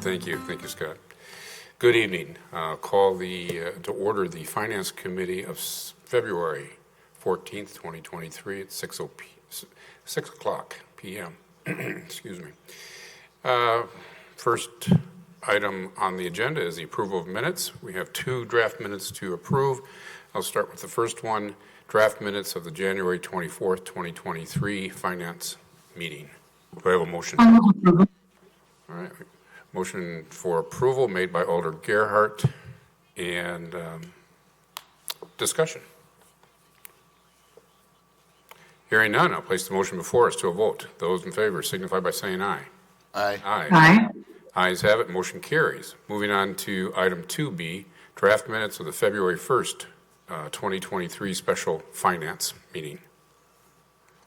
Thank you, Scott. Good evening. Call to order the Finance Committee of February 14th, 2023 at 6 o'clock p.m. Excuse me. First item on the agenda is the approval of minutes. We have 2 draft minutes to approve. I'll start with the first one, draft minutes of the January 24th, 2023 Finance meeting. Do I have a motion? All right. Motion for approval made by Alder Gerhardt, and discussion. Hearing none, I'll place the motion before us to a vote. Those in favor signify by saying aye. Aye. Aye. Ayes have it. Motion carries. Moving on to item 2B, draft minutes of the February 1st, 2023 special finance meeting.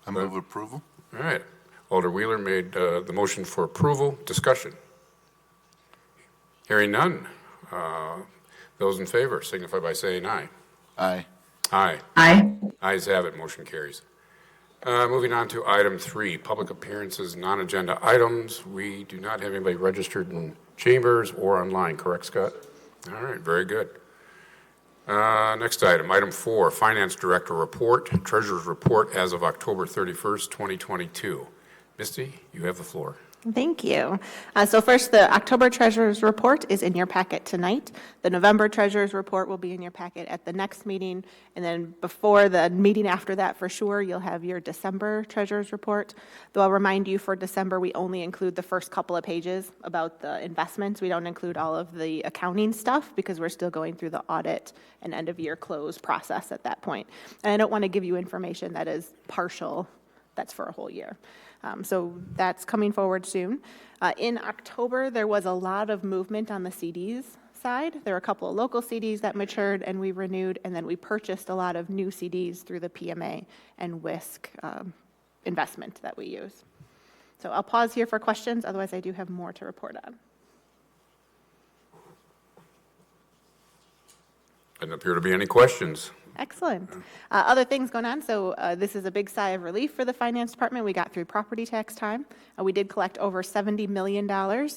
I move approval. All right. Alder Wheeler made the motion for approval. Discussion. Hearing none. Those in favor signify by saying aye. Aye. Aye. Aye. Ayes have it. Motion carries. Moving on to item 3, public appearances, non-agenda items. We do not have anybody registered in chambers or online, correct, Scott? All right, very good. Next item, item 4, Finance Director Report, Treasurer's Report as of October 31st, 2022. Misty, you have the floor. Thank you. So first, the October Treasurer's Report is in your packet tonight. The November Treasurer's Report will be in your packet at the next meeting. And then before the meeting after that, for sure, you'll have your December Treasurer's Report. Though I'll remind you, for December, we only include the first couple of pages about the investments. We don't include all of the accounting stuff because we're still going through the audit and end-of-year close process at that point. And I don't want to give you information that is partial, that's for a whole year. So that's coming forward soon. In October, there was a lot of movement on the CDs side. There were a couple of local CDs that matured and we renewed, and then we purchased a lot of new CDs through the PMA and WISC investment that we use. So I'll pause here for questions, otherwise I do have more to report on. Doesn't appear to be any questions. Excellent. Other things going on. So this is a big sigh of relief for the finance department. We got through property tax time. We did collect over $70 million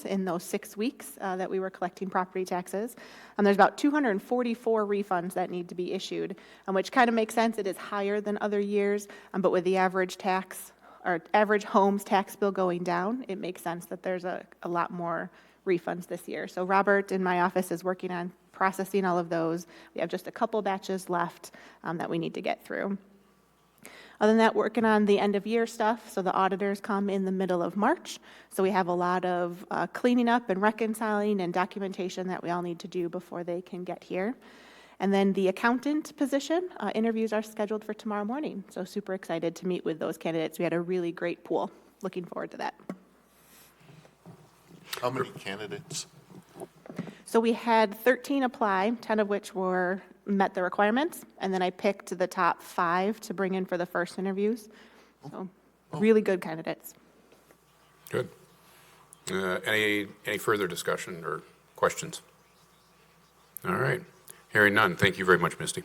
in those 6 weeks that we were collecting property taxes. There's about 244 refunds that need to be issued, which kind of makes sense. It is higher than other years, but with the average tax or average home's tax bill going down, it makes sense that there's a lot more refunds this year. So Robert in my office is working on processing all of those. We have just a couple batches left that we need to get through. Other than that, working on the end of year stuff. So the auditors come in the middle of March. So we have a lot of cleaning up and reconciling and documentation that we all need to do before they can get here. And then the accountant position, interviews are scheduled for tomorrow morning. So super excited to meet with those candidates. We had a really great pool. Looking forward to that. How many candidates? So we had 13 apply, 10 of which met the requirements, and then I picked the top 5 to bring in for the first interviews. So really good candidates. Good. Any further discussion or questions? All right. Hearing none. Thank you very much, Misty.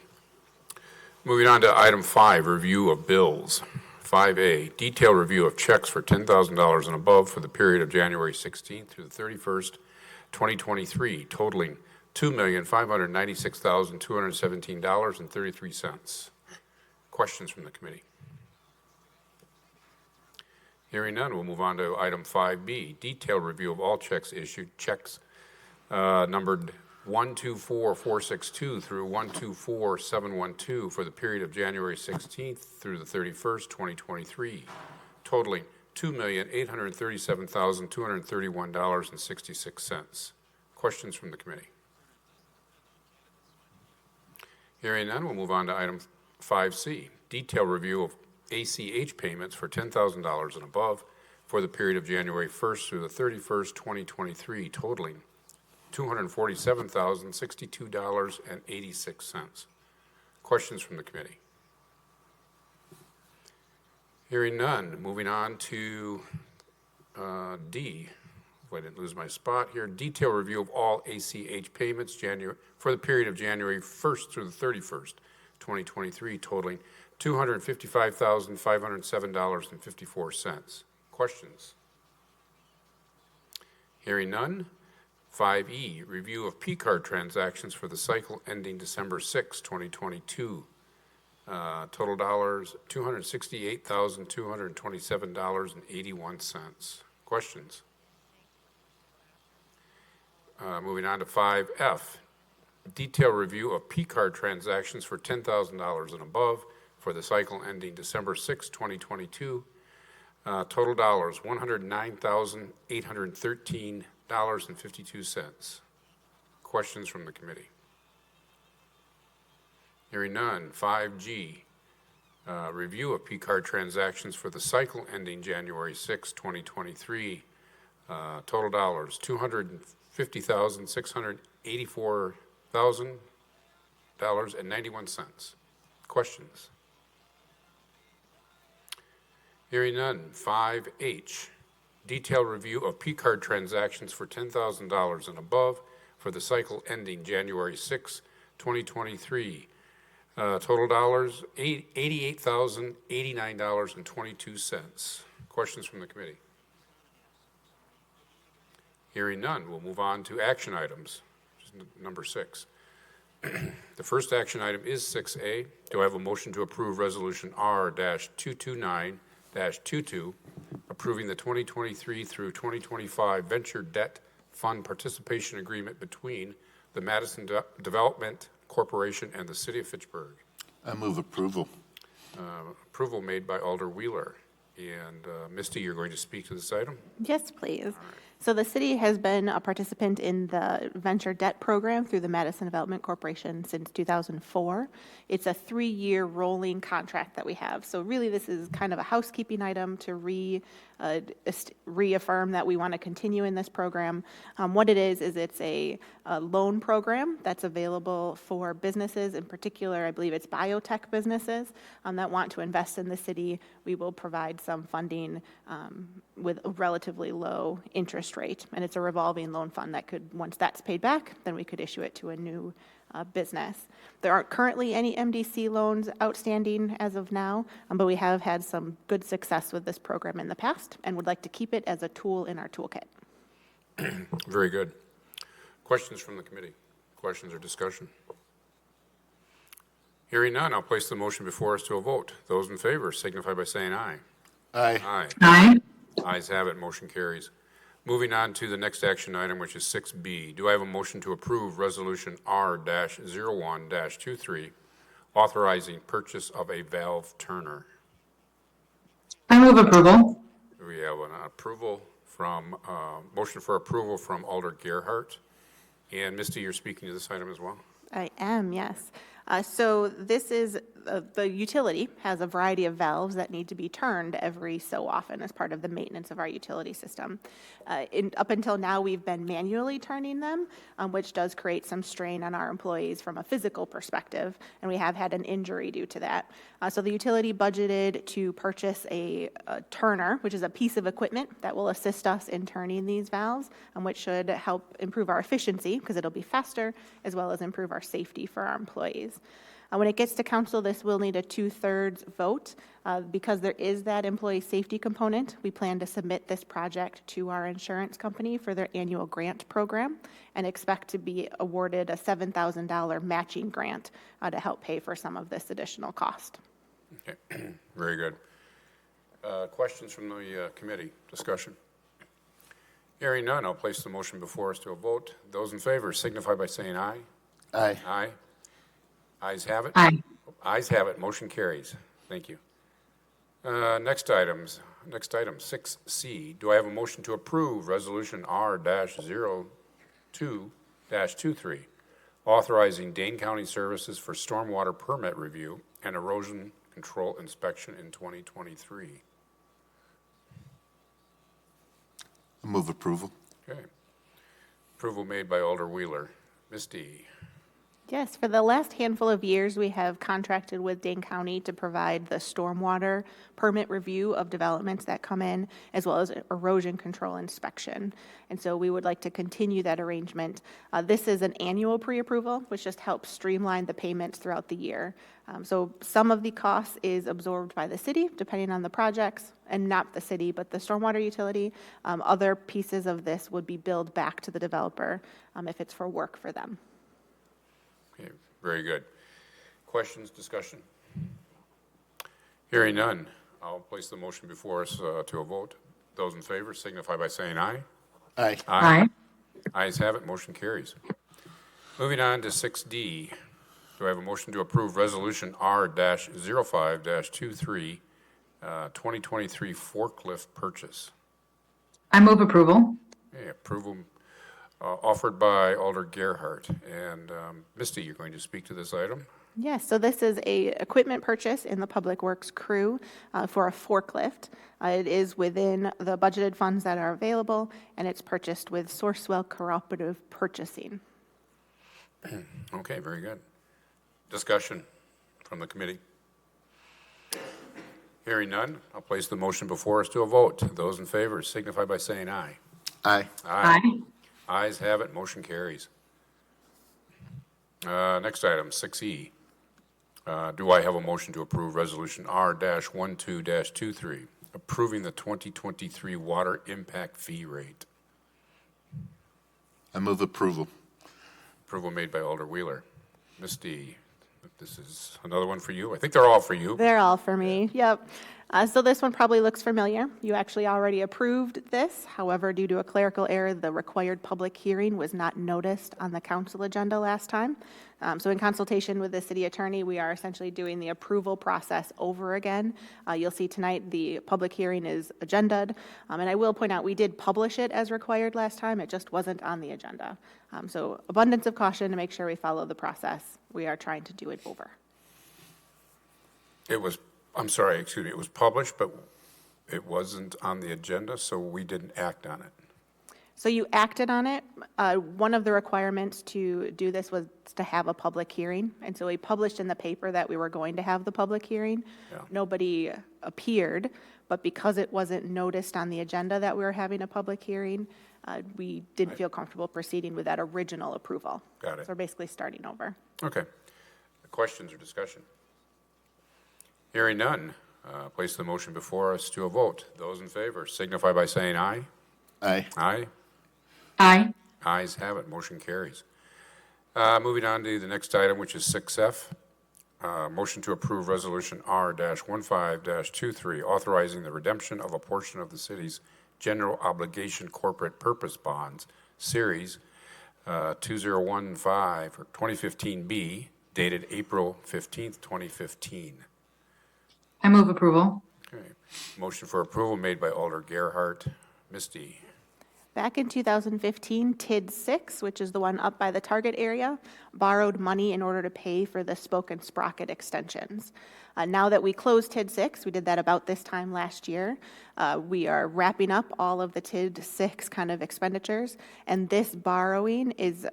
Moving on to item 5, review of bills. 5A, detailed review of checks for $10,000 and above for the period of January 16th through the 31st, 2023, totaling $2,596,217.33. Questions from the committee? Hearing none, we'll move on to item 5B, detailed review of all checks issued, checks numbered 124462 through 124712 for the period of January 16th through the 31st, 2023, totaling $2,837,231.66. Questions from the committee? Hearing none, we'll move on to item 5C, detailed review of ACH payments for $10,000 and above for the period of January 1st through the 31st, 2023, totaling $247,062.86. Questions from the committee? Hearing none, moving on to D. If I didn't lose my spot here, detailed review of all ACH payments for the period of January 1st through the 31st, 2023, totaling $255,507.54. Questions? Hearing none, 5E, review of P-card transactions for the cycle ending December 6, 2022. Total dollars, $268,227.81. Questions? Moving on to 5F, detailed review of P-card transactions for $10,000 and above for the cycle ending December 6, 2022. Total dollars, $109,813.52. Questions from the committee? Hearing none. 5G, review of P-card transactions for the cycle ending January 6, 2023. Total dollars, $250,684,000.91. Questions? Hearing none. 5H, detailed review of P-card transactions for $10,000 and above for the cycle ending January 6, 2023. Total dollars, $88,089.22. Questions from the committee? Hearing none, we'll move on to action items, which is number 6. The first action item is 6A. Do I have a motion to approve Resolution R-229-22, approving the 2023 through 2025 Venture Debt Fund Participation Agreement between the Madison Development Corporation and the City of Fitchburg? I move approval. Approval made by Alder Wheeler. And Misty, you're going to speak to this item? Yes, please. So the city has been a participant in the venture debt program through the Madison Development Corporation since 2004. It's a 3-year rolling contract that we have. So really this is kind of a housekeeping item to reaffirm that we want to continue in this program. What it is it's a loan program that's available for businesses. In particular, I believe it's biotech businesses that want to invest in the city. We will provide some funding with a relatively low interest rate, and it's a revolving loan fund that could, once that's paid back, then we could issue it to a new business. There aren't currently any MDC loans outstanding as of now, but we have had some good success with this program in the past and would like to keep it as a tool in our toolkit. Very good. Questions from the committee? Questions or discussion? Hearing none, I'll place the motion before us to a vote. Those in favor signify by saying aye. Aye. Aye. Aye. Ayes have it, motion carries. Moving on to the next action item, which is 6B. Do I have a motion to approve Resolution R-01-23, authorizing purchase of a valve turner? I move approval. We have an approval from, motion for approval from Alder Gerhart. And Misty, you're speaking to this item as well? I am, yes. So this is, the utility has a variety of valves that need to be turned every so often as part of the maintenance of our utility system. Up until now, we've been manually turning them, which does create some strain on our employees from a physical perspective, and we have had an injury due to that. So the utility budgeted to purchase a turner, which is a piece of equipment that will assist us in turning these valves, which should help improve our efficiency because it'll be faster, as well as improve our safety for our employees. When it gets to council, this will need a 2/3 vote. Because there is that employee safety component, we plan to submit this project to our insurance company for their annual grant program and expect to be awarded a $7,000 matching grant to help pay for some of this additional cost. Okay, very good. Questions from the committee? Discussion? Hearing none, I'll place the motion before us to a vote. Those in favor signify by saying aye. Aye. Aye. Ayes have it? Aye. Ayes have it. Motion carries. Thank you. Next item, 6C. Do I have a motion to approve Resolution R-02-23, authorizing Dane County Services for stormwater permit review and erosion control inspection in 2023? I move approval. Okay. Approval made by Alder Wheeler. Misty? Yes, for the last handful of years, we have contracted with Dane County to provide the stormwater permit review of developments that come in, as well as erosion control inspection. And so we would like to continue that arrangement. This is an annual pre-approval, which just helps streamline the payments throughout the year. So some of the cost is absorbed by the city, depending on the projects, and not the city, but the stormwater utility. Other pieces of this would be billed back to the developer if it's for work for them. Okay, very good. Questions, discussion? Hearing none, I'll place the motion before us to a vote. Those in favor signify by saying aye. Aye. Aye. Ayes have it, motion carries. Moving on to 6D, do I have a motion to approve Resolution R-05-23, 2023 forklift purchase? I move approval. Okay, approval offered by Alder Gerhart. And Misty, you're going to speak to this item? Yes, so this is a equipment purchase in the Public Works crew for a forklift. It is within the budgeted funds that are available, and it's purchased with Sourcewell Cooperative Purchasing. Okay, very good. Discussion from the committee? Hearing none, I'll place the motion before us to a vote. Those in favor signify by saying aye. Aye. Aye. Ayes have it, motion carries. Next item, 6E. Do I have a motion to approve Resolution R-12-23, approving the 2023 water impact fee rate? I move approval. Approval made by Alder Wheeler. Misty, this is another one for you. I think they're all for you. They're all for me, yep. So this one probably looks familiar. You actually already approved this. However, due to a clerical error, the required public hearing was not noticed on the council agenda last time. So in consultation with the city attorney, we are essentially doing the approval process over again. You'll see tonight the public hearing is agended. And I will point out, we did publish it as required last time. It just wasn't on the agenda. So abundance of caution to make sure we follow the process. We are trying to do it over. It was, I'm sorry, excuse me, it was published, but it wasn't on the agenda, so we didn't act on it. So you acted on it. One of the requirements to do this was to have a public hearing. And so we published in the paper that we were going to have the public hearing. Yeah. Nobody appeared, but because it wasn't noticed on the agenda that we were having a public hearing, we didn't feel comfortable proceeding with that original approval. Got it. So we're basically starting over. Okay. Questions or discussion? Hearing none, place the motion before us to a vote. Those in favor signify by saying aye. Aye. Aye. Aye. Ayes have it, motion carries. Moving on to the next item, which is 6F. Motion to approve Resolution R-15-23, authorizing the redemption of a portion of the city's general obligation corporate purpose bonds, Series 2015 or 2015B, dated April 15th, 2015. I move approval. Okay. Motion for approval made by Alder Gerhart. Misty. Back in 2015, TID 6, which is the one up by the Target area, borrowed money in order to pay for the Spoke and Sprocket extensions. Now that we closed TID 6, we did that about this time last year, we are wrapping up all of the TID 6 kind of expenditures, and this borrowing is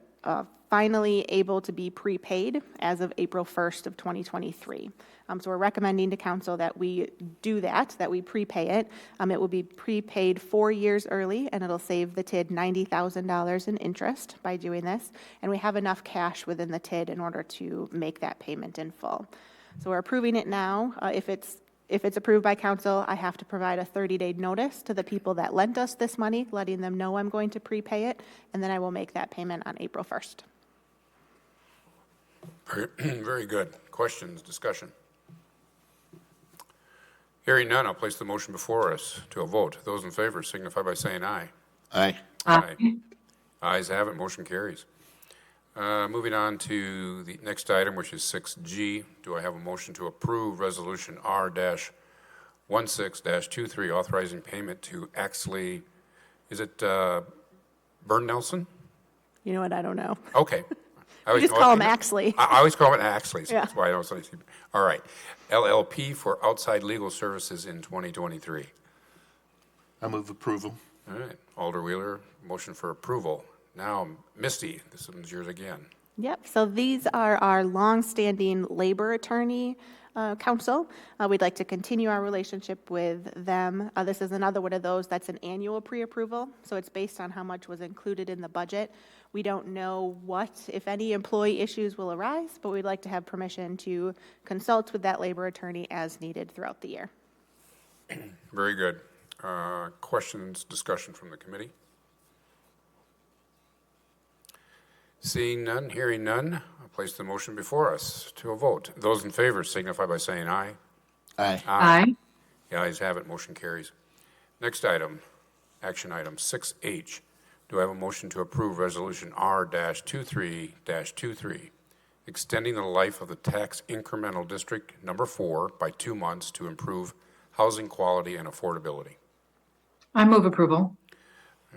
finally able to be prepaid as of April 1st of 2023. So we're recommending to council that we do that we prepay it. It will be prepaid 4 years early, and it'll save the TID $90,000 in interest by doing this. And we have enough cash within the TID in order to make that payment in full. So we're approving it now. If it's approved by council, I have to provide a 30-day notice to the people that lent us this money, letting them know I'm going to prepay it, and then I will make that payment on April 1st. Very good. Questions, discussion? Hearing none, I'll place the motion before us to a vote. Those in favor signify by saying aye. Aye. Aye. Ayes have it, motion carries. Moving on to the next item, which is 6G. Do I have a motion to approve Resolution R-16-23, authorizing payment to Axley, is it Byrne Nelson? You know what? I don't know. Okay. We just call him Axley. I always call it Axley, so Yeah. that's why I don't say. All right. LLP for outside legal services in 2023. I move approval. All right. Alder Wheeler, motion for approval. Now, Misty, this one's yours again. Yep, so these are our longstanding labor attorney council. We'd like to continue our relationship with them. This is another one of those that's an annual pre-approval, so it's based on how much was included in the budget. We don't know what, if any, employee issues will arise, but we'd like to have permission to consult with that labor attorney as needed throughout the year. Very good. Questions, discussion from the committee? Seeing none, hearing none, I'll place the motion before us to a vote. Those in favor signify by saying aye. Aye. Aye. The ayes have it, motion carries. Next item, action item 6H. Do I have a motion to approve Resolution R-23-23, extending the life of the tax incremental district number 4 by 2 months to improve housing quality and affordability? I move approval. All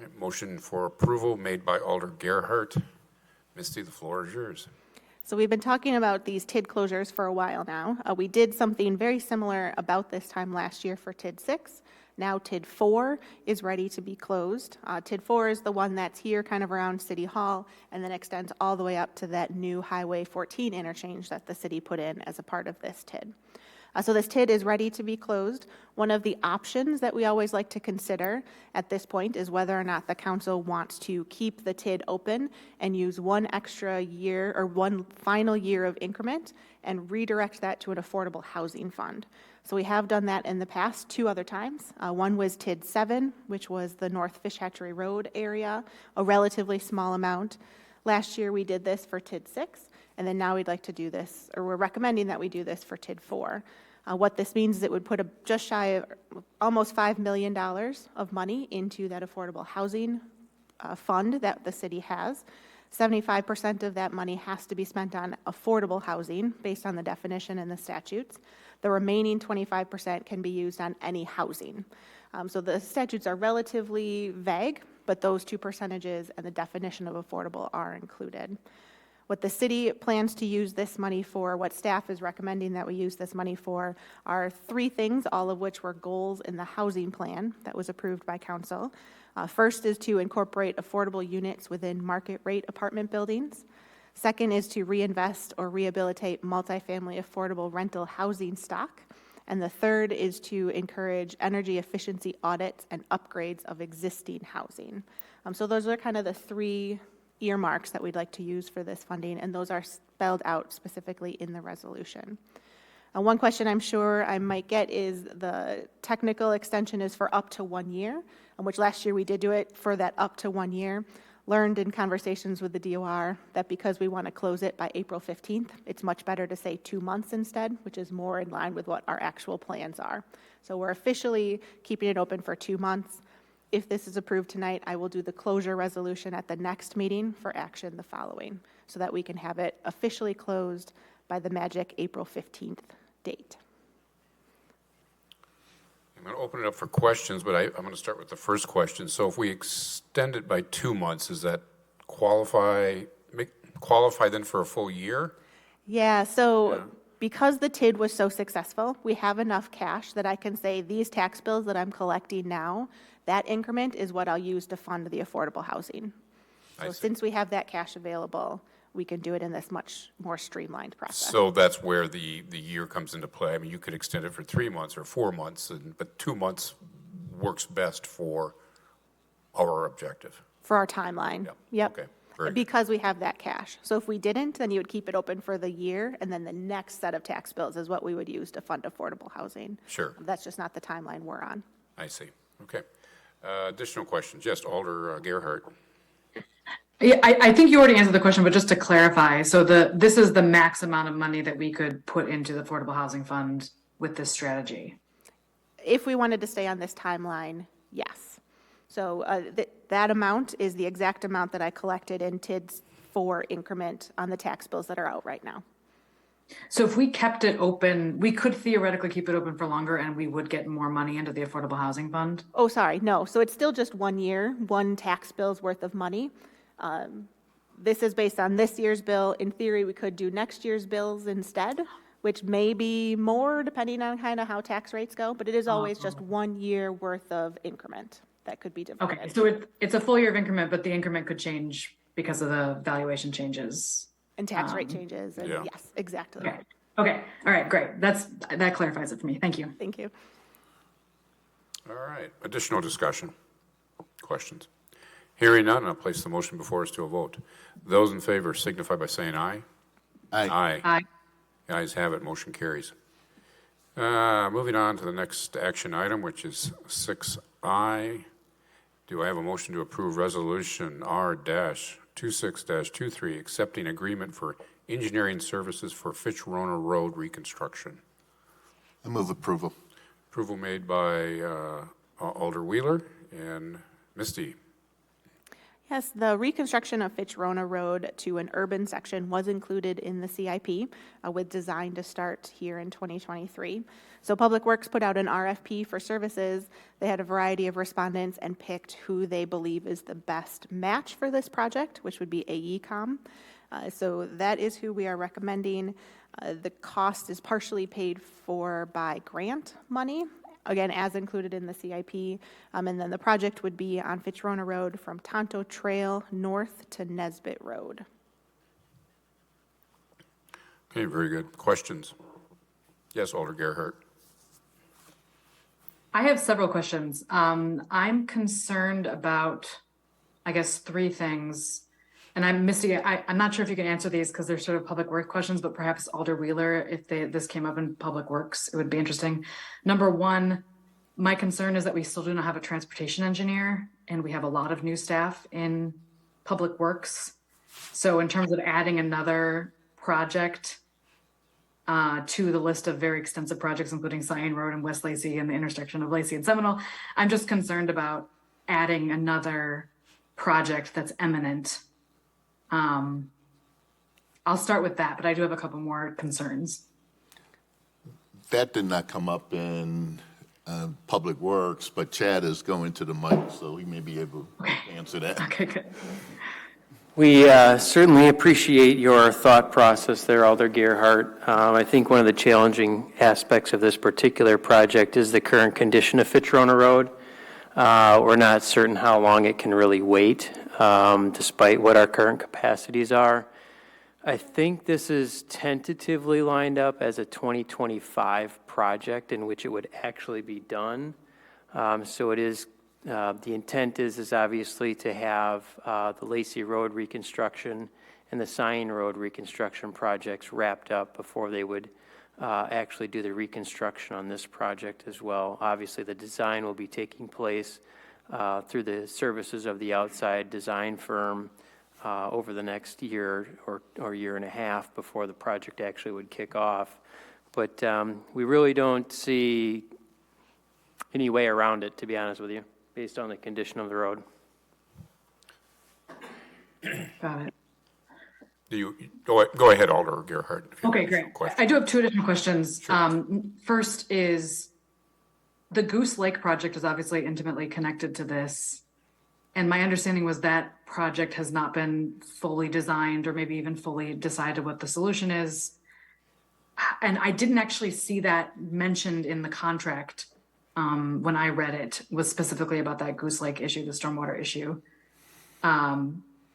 right, motion for approval made by Alder Gerhart. Misty, the floor is yours. So we've been talking about these TID closures for a while now. We did something very similar about this time last year for TID 6. Now TID 4 is ready to be closed. TID 4 is the one that's here kind of around City Hall and then extends all the way up to that new Highway 14 interchange that the city put in as a part of this TID. So this TID is ready to be closed. One of the options that we always like to consider at this point is whether or not the council wants to keep the TID open and use one extra year or one final year of increment and redirect that to an affordable housing fund. So we have done that in the past 2 other times. One was TID 7, which was the North Fish Hatchery Road area, a relatively small amount. Last year we did this for TID 6, and then now we'd like to do this, or we're recommending that we do this for TID 4. What this means is it would put just shy of almost $5 million of money into that affordable housing fund that the city has. 75% of that money has to be spent on affordable housing based on the definition in the statutes. The remaining 25% can be used on any housing. So the statutes are relatively vague, but those 2 percentages and the definition of affordable are included. What the city plans to use this money for, what staff is recommending that we use this money for, are 3 things, all of which were goals in the housing plan that was approved by council. First is to incorporate affordable units within market rate apartment buildings. Second is to reinvest or rehabilitate multifamily affordable rental housing stock. And the third is to encourage energy efficiency audits and upgrades of existing housing. So those are kind of the 3 earmarks that we'd like to use for this funding, and those are spelled out specifically in the resolution. One question I'm sure I might get is the technical extension is for up to 1 year, which last year we did do it for that up to 1 year. Learned in conversations with the DOR that because we want to close it by April 15th, it's much better to say 2 months instead, which is more in line with what our actual plans are. So we're officially keeping it open for 2 months. If this is approved tonight, I will do the closure resolution at the next meeting for action the following, so that we can have it officially closed by the magic April 15th date. I'm going to open it up for questions, but I'm going to start with the first question. So if we extend it by 2 months, does that qualify then for a full year? Yeah, so because the TID was so successful, we have enough cash that I can say these tax bills that I'm collecting now, that increment is what I'll use to fund the affordable housing. So since we have that cash available, we can do it in this much more streamlined process. So that's where the year comes into play. I mean, you could extend it for 3 months or 4 months, but 2 months works best for our objective. For our timeline. Yep. Okay. Very good. Because we have that cash. So if we didn't, then you would keep it open for the year, and then the next set of tax bills is what we would use to fund affordable housing. Sure. That's just not the timeline we're on. I see. Okay. Additional questions? Yes, Alder Gerhart. Yeah, I think you already answered the question, but just to clarify, so this is the max amount of money that we could put into the Affordable Housing Fund with this strategy? If we wanted to stay on this timeline, yes. So that amount is the exact amount that I collected in TID's 4 increment on the tax bills that are out right now. So if we kept it open, we could theoretically keep it open for longer and we would get more money into the Affordable Housing Fund? Oh, sorry, no. So it's still just 1 year, 1 tax bill's worth of money. This is based on this year's bill. In theory, we could do next year's bills instead, which may be more depending on kind of how tax rates go, but it is always just 1 year worth of increment that could be divided. Okay, so it's a full year of increment, but the increment could change because of the valuation changes. And tax rate changes, and Yeah. yes, exactly. Okay. Okay. All right. Great. That clarifies it for me. Thank you. Thank you. All right. Additional discussion? Questions? Hearing none, I'll place the motion before us to a vote. Those in favor signify by saying aye. Aye. Aye. Aye. The ayes have it, motion carries. Moving on to the next action item, which is 6I. Do I have a motion to approve Resolution R-26-23, accepting agreement for engineering services for Fitchburg Road reconstruction? I move approval. Approval made by Alder Wheeler and Misty. Yes, the reconstruction of Fitchburg Road to an urban section was included in the CIP with design to start here in 2023. So Public Works put out an RFP for services. They had a variety of respondents and picked who they believe is the best match for this project, which would be AECom. So that is who we are recommending. The cost is partially paid for by grant money, again, as included in the CIP. And then the project would be on Fitchburg Road from Tonto Trail north to Nesbitt Road. Okay, very good. Questions? Yes, Alder Gerhart. I have several questions. I'm concerned about, I guess, three things. And I'm Misty, I'm not sure if you can answer these because they're sort of public work questions, but perhaps Alder Wheeler, if this came up in public works, it would be interesting. Number one, my concern is that we still do not have a transportation engineer, and we have a lot of new staff in public works. So in terms of adding another project to the list of very extensive projects, including Cyan Road and West Lacey and the intersection of Lacey and Seminole, I'm just concerned about adding another project that's imminent. I'll start with that, but I do have a couple more concerns. That did not come up in Public Works, but Chad is going to the mic, so he may be able to answer that. Okay, good. We certainly appreciate your thought process there, Alder Gerhart. I think one of the challenging aspects of this particular project is the current condition of Fitchburg Road. We're not certain how long it can really wait, despite what our current capacities are. I think this is tentatively lined up as a 2025 project in which it would actually be done. So it is, the intent is obviously to have the Lacey Road reconstruction and the Cyan Road reconstruction projects wrapped up before they would actually do the reconstruction on this project as well. Obviously, the design will be taking place through the services of the outside design firm over the next year or year and a half before the project actually would kick off. But we really don't see any way around it, to be honest with you, based on the condition of the road. Got it. Do you go ahead, Alder Gerhart. if you Okay, have great. questions. I do have two additional questions. First is the Goose Lake project is obviously intimately connected to this. And my understanding was that project has not been fully designed or maybe even fully decided what the solution is. And I didn't actually see that mentioned in the contract when I read it, was specifically about that Goose Lake issue, the stormwater issue.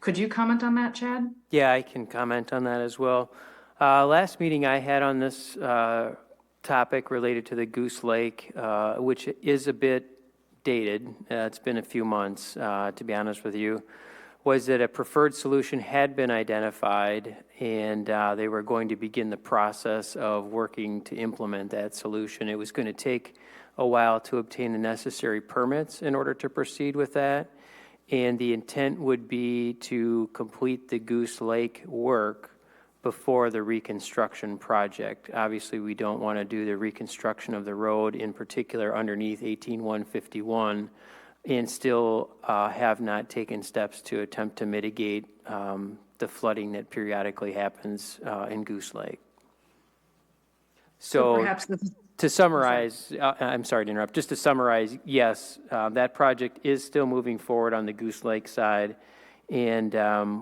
Could you comment on that, Chad? Yeah, I can comment on that as well. Last meeting I had on this topic related to the Goose Lake, which is a bit dated, it's been a few months, to be honest with you, was that a preferred solution had been identified, and they were going to begin the process of working to implement that solution. It was going to take a while to obtain the necessary permits in order to proceed with that, and the intent would be to complete the Goose Lake work before the reconstruction project. Obviously, we don't want to do the reconstruction of the road, in particular underneath 18151, and still have not taken steps to attempt to mitigate the flooding that periodically happens in Goose Lake. So perhaps this is to summarize, I'm sorry to interrupt, just to summarize, yes, that project is still moving forward on the Goose Lake side, and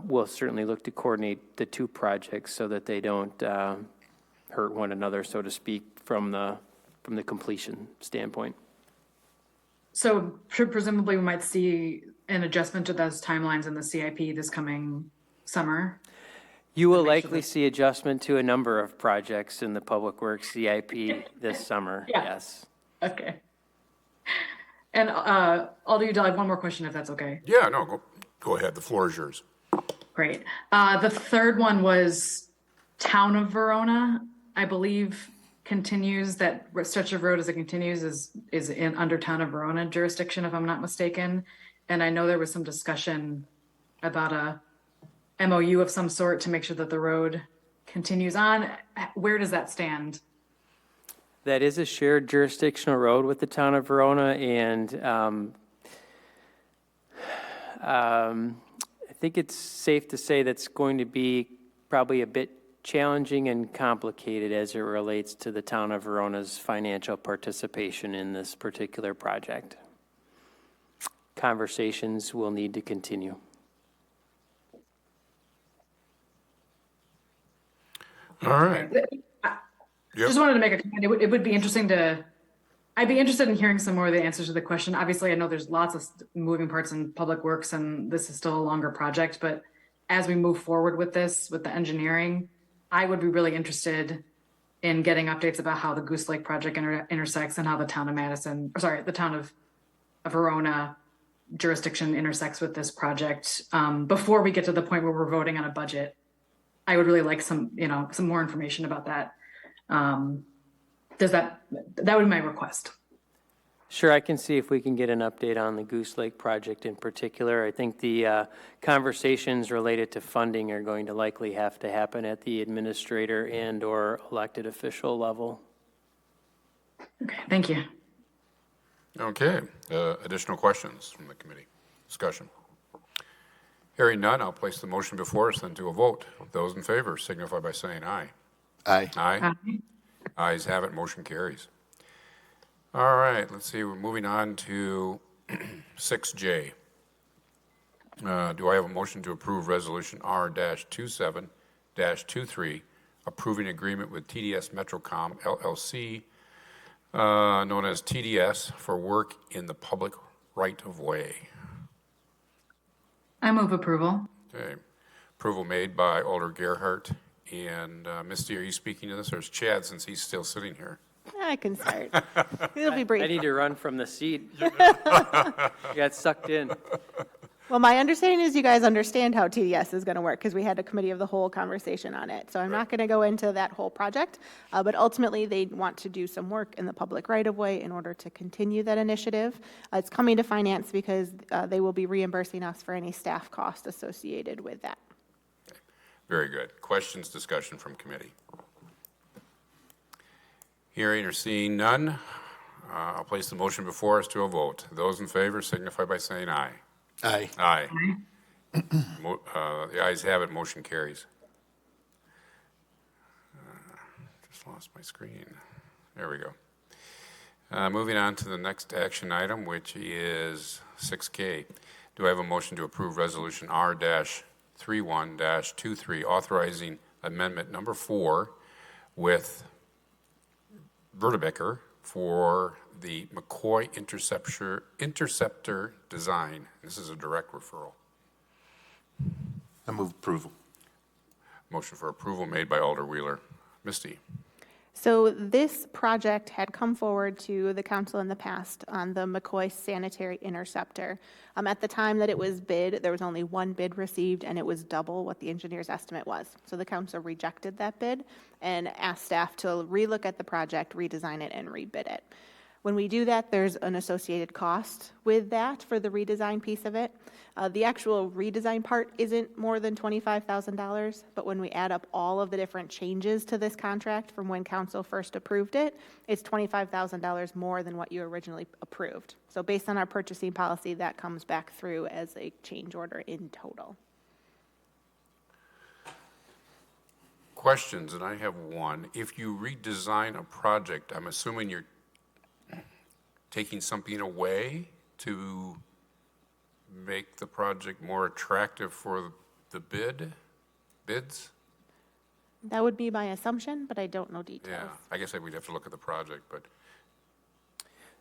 we'll certainly look to coordinate the two projects so that they don't hurt one another, so to speak, from the completion standpoint. So presumably we might see an adjustment to those timelines in the CIP this coming summer. You will likely see adjustment to a number of projects in the Public Works CIP this summer, Yeah. yes. Okay. And Alder, I have one more question if that's okay. Yeah, no, go ahead. The floor is yours. Great. The third one was Town of Verona, I believe continues, that stretch of road as it continues is in under Town of Verona jurisdiction, if I'm not mistaken. And I know there was some discussion about a MOU of some sort to make sure that the road continues on. Where does that stand? That is a shared jurisdictional road with the town of Verona, and I think it's safe to say that's going to be probably a bit challenging and complicated as it relates to the town of Verona's financial participation in this particular project. Conversations will need to continue. All right. Just wanted to make a comment. It would be interesting I'd be interested in hearing some more of the answers to the question. Obviously, I know there's lots of moving parts in public works and this is still a longer project, but as we move forward with this, with the engineering, I would be really interested in getting updates about how the Goose Lake project intersects and how the town of the town of Verona jurisdiction intersects with this project before we get to the point where we're voting on a budget. I would really like some more information about that. That would be my request. Sure, I can see if we can get an update on the Goose Lake project in particular. I think the conversations related to funding are going to likely have to happen at the administrator and or elected official level. Okay, thank you. Okay. Additional questions from the committee? Discussion. Hearing none, I'll place the motion before us then to a vote. Those in favor signify by saying aye. Aye. Aye. Ayes have it, motion carries. All right, let's see, we're moving on to 6J. Do I have a motion to approve Resolution R-27-23, approving agreement with TDS Metrocom LLC, known as TDS, for work in the public right-of-way? I move approval. Okay. Approval made by Alder Gerhart. And Misty, are you speaking to this, or is Chad, since he's still sitting here? I can start. It'll be I brief. need to run from the seat. You got sucked in. Well, my understanding is you guys understand how TDS is going to work because we had a committee of the whole conversation on it. So I'm not going to go into that whole project, but ultimately they want to do some work in the public right-of-way in order to continue that initiative. It's coming to finance because they will be reimbursing us for any staff cost associated with that. Very good. Questions, discussion from committee? Hearing or seeing none, I'll place the motion before us to a vote. Those in favor signify by saying aye. Aye. Aye. The ayes have it, motion carries. Just lost my screen. There we go. Moving on to the next action item, which is 6K. Do I have a motion to approve Resolution R-31-23, authorizing amendment number 4 with Vertebecker for the McCoy interceptor design? This is a direct referral. I move approval. Motion for approval made by Alder Wheeler. Misty? So this project had come forward to the council in the past on the McCoy sanitary interceptor. At the time that it was bid, there was only one bid received, and it was double what the engineer's estimate was. So the council rejected that bid and asked staff to relook at the project, redesign it, and rebid it. When we do that, there's an associated cost with that for the redesign piece of it. The actual redesign part isn't more than $25,000, but when we add up all of the different changes to this contract from when council first approved it, it's $25,000 more than what you originally approved. So based on our purchasing policy, that comes back through as a change order in total. Questions, and I have one. If you redesign a project, I'm assuming you're taking something away to make the project more attractive for the bids? That would be my assumption, but I don't know details. Yeah, I guess we'd have to look at the project, but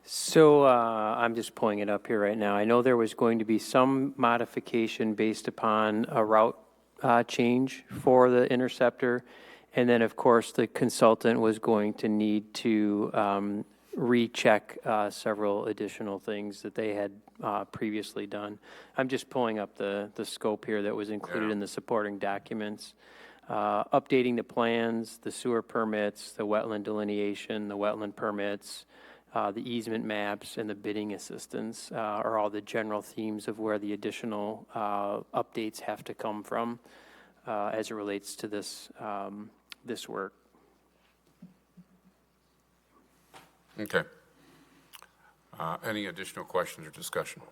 So I'm just pulling it up here right now. I know there was going to be some modification based upon a route change for the interceptor. And then, of course, the consultant was going to need to recheck several additional things that they had previously done. I'm just pulling up the scope here that was included in the supporting documents. Updating the plans, the sewer permits, the wetland delineation, the wetland permits, the easement maps, and the bidding assistance are all the general themes of where the additional updates have to come from as it relates to this, this work. Okay. Any additional questions or discussion?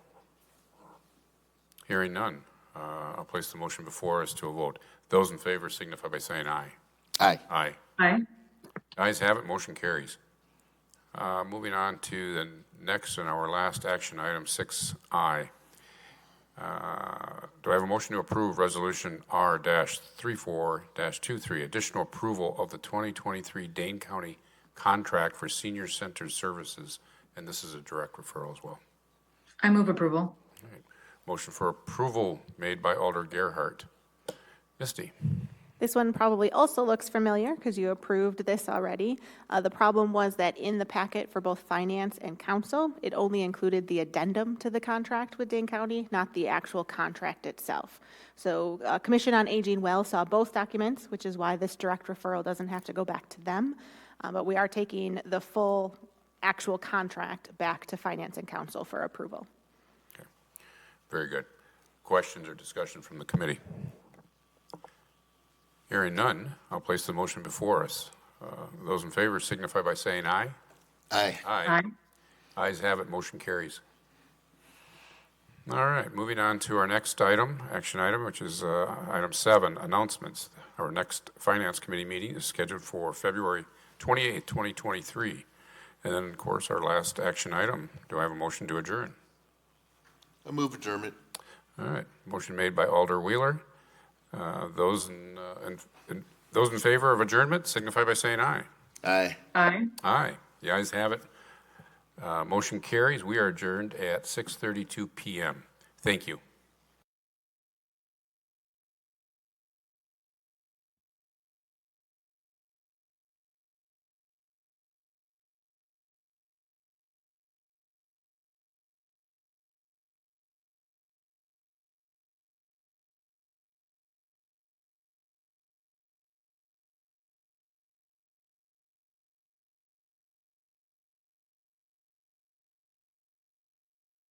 Hearing none, I'll place the motion before us to a vote. Those in favor signify by saying aye. Aye. Aye. Aye. Ayes have it, motion carries. Moving on to the next and our last action item, 6I. Do I have a motion to approve Resolution R-34-23, additional approval of the 2023 Dane County contract for senior center services? And this is a direct referral as well. I move approval. All right. Motion for approval made by Alder Gerhart. Misty. This one probably also looks familiar because you approved this already. The problem was that in the packet for both finance and council, it only included the addendum to the contract with Dane County, not the actual contract itself. So Commission on Aging well saw both documents, which is why this direct referral doesn't have to go back to them. But we are taking the full actual contract back to finance and council for approval. Okay. Very good. Questions or discussion from the committee? Hearing none, I'll place the motion before us. Those in favor signify by saying aye. Aye. Aye. Ayes have it, motion carries. All right, moving on to our next item, action item, which is item 7, announcements. Our next Finance Committee meeting is scheduled for February 28th, 2023. And then, of course, our last action item. Do I have a motion to adjourn? I move adjournment. All right, motion made by Alder Wheeler. Those in favor of adjournment signify by saying aye. Aye. Aye. Aye. The ayes have it. Motion carries. We are adjourned at 6:32 p.m. Thank you.